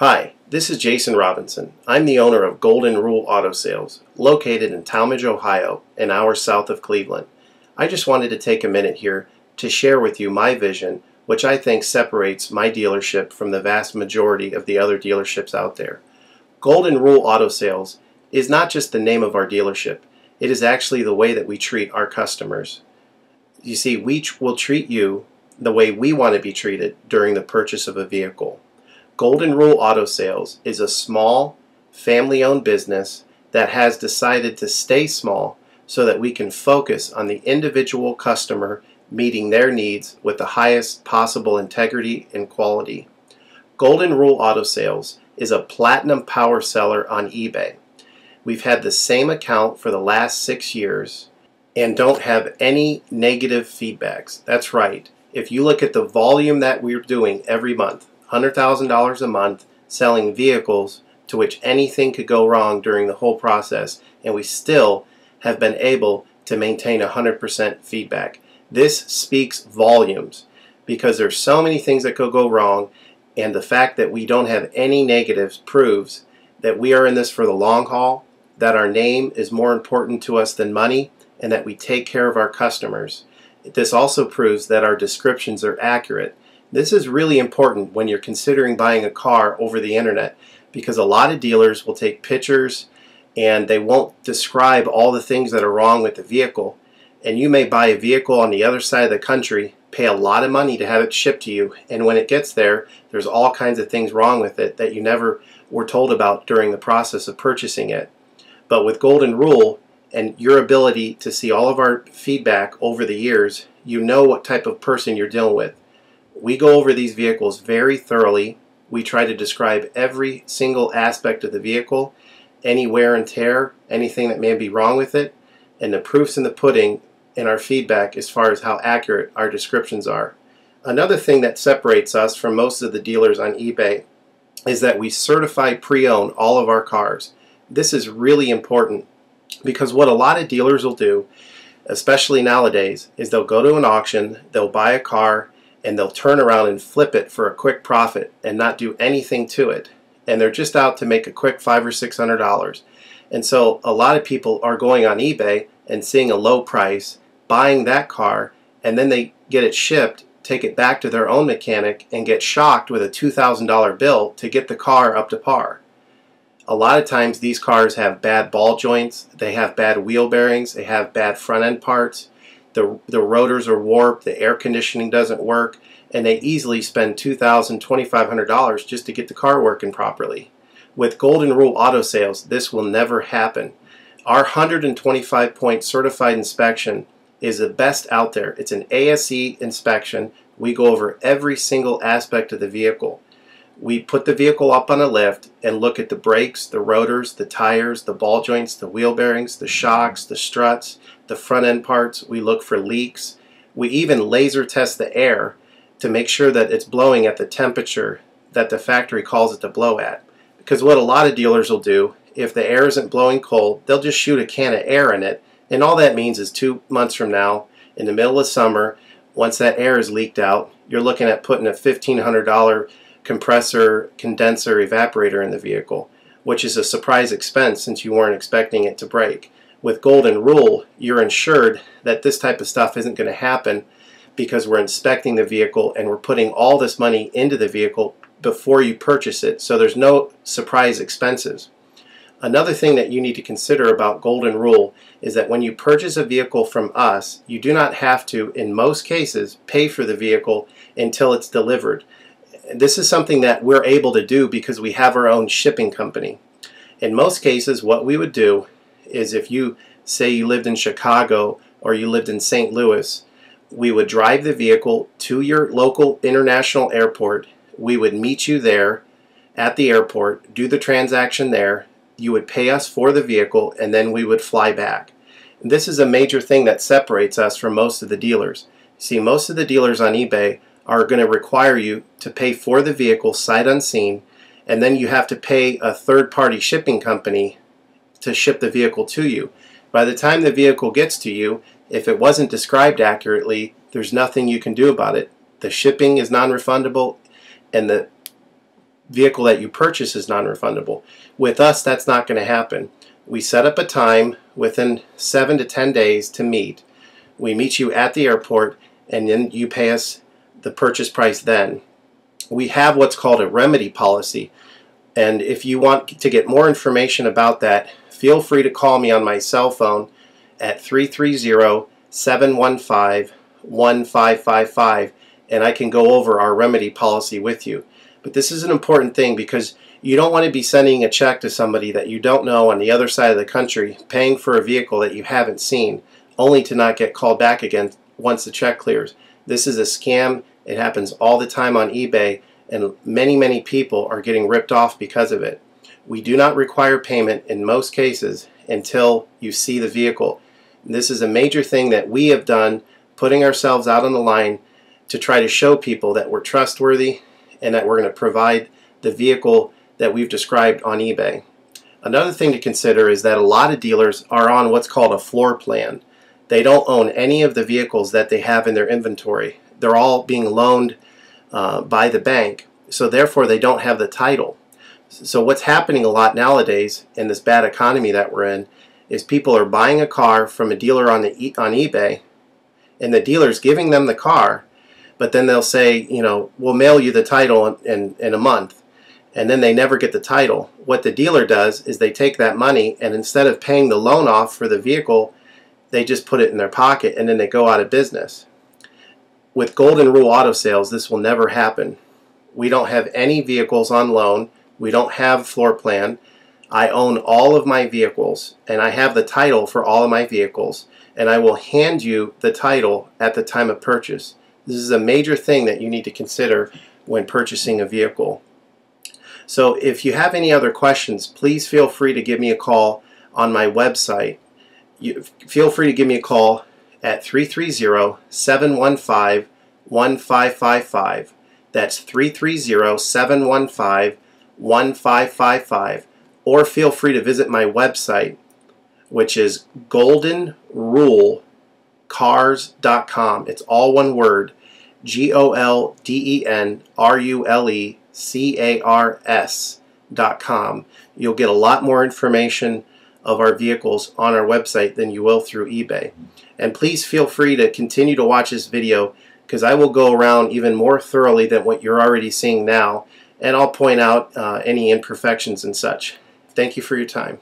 Hi, this is Jason Robinson. I'm the owner of Golden Rule Auto Sales, located in Tallmadge, Ohio, an hour south of Cleveland. I just wanted to take a minute here to share with you my vision, which I think separates my dealership from the vast majority of the other dealerships out there. Golden Rule Auto Sales is not just the name of our dealership, it is actually the way that we treat our customers. You see, we will treat you the way we want to be treated during the purchase of a vehicle. Golden Rule Auto Sales is a small, family-owned business that has decided to stay small so that we can focus on the individual customer meeting their needs with the highest possible integrity and quality. Golden Rule Auto Sales is a platinum power seller on eBay. We've had the same account for the last 6 years and don't have any negative feedbacks. That's right. If you look at the volume that we're doing every month, $100,000 a month selling vehicles to which anything could go wrong during the whole process, and we still have been able to maintain 100% feedback. This speaks volumes because there's so many things that could go wrong, and the fact that we don't have any negatives proves that we are in this for the long haul, that our name is more important to us than money, and that we take care of our customers. This also proves that our descriptions are accurate. This is really important when you're considering buying a car over the internet, because a lot of dealers will take pictures and they won't describe all the things that are wrong with the vehicle. And you may buy a vehicle on the other side of the country, pay a lot of money to have it shipped to you, and when it gets there, there's all kinds of things wrong with it that you never were told about during the process of purchasing it. But with Golden Rule and your ability to see all of our feedback over the years, you know what type of person you're dealing with. We go over these vehicles very thoroughly. We try to describe every single aspect of the vehicle, any wear and tear, anything that may be wrong with it, and the proof's in the pudding in our feedback as far as how accurate our descriptions are. Another thing that separates us from most of the dealers on eBay is that we certify pre-owned all of our cars. This is really important because what a lot of dealers will do, especially nowadays, is they'll go to an auction, they'll buy a car, and they'll turn around and flip it for a quick profit and not do anything to it. And they're just out to make a quick $500 or $600. And so a lot of people are going on eBay and seeing a low price, buying that car, and then they get it shipped, take it back to their own mechanic, and get shocked with a $2,000 bill to get the car up to par. A lot of times these cars have bad ball joints, they have bad wheel bearings, they have bad front end parts. The rotors are warped, the air conditioning doesn't work, and they easily spend $2,000, $2,500 just to get the car working properly. With Golden Rule Auto Sales, this will never happen. Our 125-point certified inspection is the best out there. It's an ASE inspection. We go over every single aspect of the vehicle. We put the vehicle up on a lift and look at the brakes, the rotors, the tires, the ball joints, the wheel bearings, the shocks, the struts, the front end parts. We look for leaks. We even laser test the air to make sure that it's blowing at the temperature that the factory calls it to blow at. Because what a lot of dealers will do, if the air isn't blowing cold, they'll just shoot a can of air in it, and all that means is 2 months from now, in the middle of summer, once that air is leaked out, you're looking at putting a $1,500 compressor, condenser, evaporator in the vehicle, which is a surprise expense since you weren't expecting it to break. With Golden Rule, you're insured that this type of stuff isn't going to happen because we're inspecting the vehicle and we're putting all this money into the vehicle before you purchase it, so there's no surprise expenses. Another thing that you need to consider about Golden Rule is that when you purchase a vehicle from us, you do not have to, in most cases, pay for the vehicle until it's delivered. This is something that we're able to do because we have our own shipping company. In most cases, what we would do is if you say you lived in Chicago or you lived in St. Louis, we would drive the vehicle to your local international airport. We would meet you there at the airport, do the transaction there. You would pay us for the vehicle, and then we would fly back. This is a major thing that separates us from most of the dealers. See, most of the dealers on eBay are going to require you to pay for the vehicle sight unseen, and then you have to pay a third-party shipping company to ship the vehicle to you. By the time the vehicle gets to you, if it wasn't described accurately, there's nothing you can do about it. The shipping is non-refundable, and the vehicle that you purchase is non-refundable. With us, that's not going to happen. We set up a time within 7 to 10 days to meet. We meet you at the airport, and then you pay us the purchase price then. We have what's called a remedy policy, and if you want to get more information about that, feel free to call me on my cell phone at 330-715-1555, and I can go over our remedy policy with you. But this is an important thing because you don't want to be sending a check to somebody that you don't know on the other side of the country, paying for a vehicle that you haven't seen, only to not get called back again once the check clears. This is a scam. It happens all the time on eBay, and many people are getting ripped off because of it. We do not require payment in most cases until you see the vehicle. This is a major thing that we have done, putting ourselves out on the line to try to show people that we're trustworthy and that we're going to provide the vehicle that we've described on eBay. Another thing to consider is that a lot of dealers are on what's called a floor plan. They don't own any of the vehicles that they have in their inventory. They're all being loaned by the bank, so therefore they don't have the title. So what's happening a lot nowadays in this bad economy that we're in is people are buying a car from a dealer on eBay, and the dealer's giving them the car, but then they'll say, you know, we'll mail you the title in a month, and then they never get the title. What the dealer does is they take that money, and instead of paying the loan off for the vehicle, they just put it in their pocket, and then they go out of business. With Golden Rule Auto Sales, this will never happen. We don't have any vehicles on loan. We don't have floor plan. I own all of my vehicles, and I have the title for all of my vehicles, and I will hand you the title at the time of purchase. This is a major thing that you need to consider when purchasing a vehicle. So if you have any other questions, please feel free to give me a call on my website. Feel free to give me a call at 330-715-1555. That's 330-715-1555. Or feel free to visit my website, which is goldenrulecars.com. It's all one word, goldenrulecars.com. You'll get a lot more information of our vehicles on our website than you will through eBay. And please feel free to continue to watch this video, because I will go around even more thoroughly than what you're already seeing now, and I'll point out any imperfections and such. Thank you for your time.